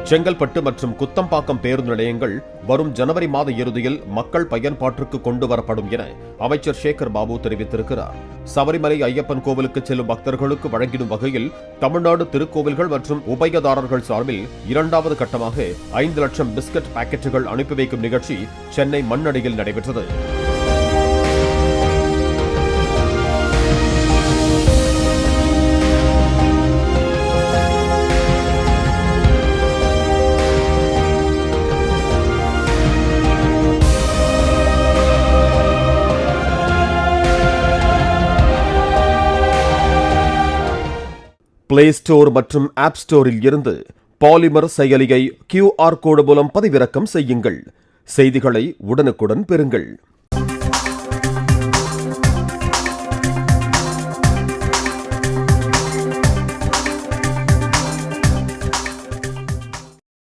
செங்கல்பட்டு மற்றும் குத்தம்பாக்கம் பேருந்து நிலையங்கள் வரும் ஜனவரி மாத இறுதியில் மக்கள் பயன்பாட்டிற்கு கொண்டு வரப்படும் என அமைச்சர் சேகர் பாபு தெரிவித்திருக்கிறார். சபரிமலை ஐயப்பன் கோவிலுக்கு செல்லும் பக்தர்களுக்கு வழங்கிடும் வகையில் தமிழ்நாடு திருக்கோவில்கள் மற்றும் உபயதாரர்கள் சார்பில் 2வது கட்டமாக 5 லட்சம் பிஸ்கட் பாக்கெட்டுகள் அனுப்பி வைக்கும் நிகழ்ச்சி சென்னை மண்ணடியில் நடைபெற்றது. பிளே ஸ்டோர் மற்றும் ஆப் ஸ்டோரில் இருந்து பாலிமர் செயலியை QR கோடு மூலம் பதிவிறக்கம் செய்யுங்கள். செய்திகளை உடனுக்குடன் பெறுங்கள்.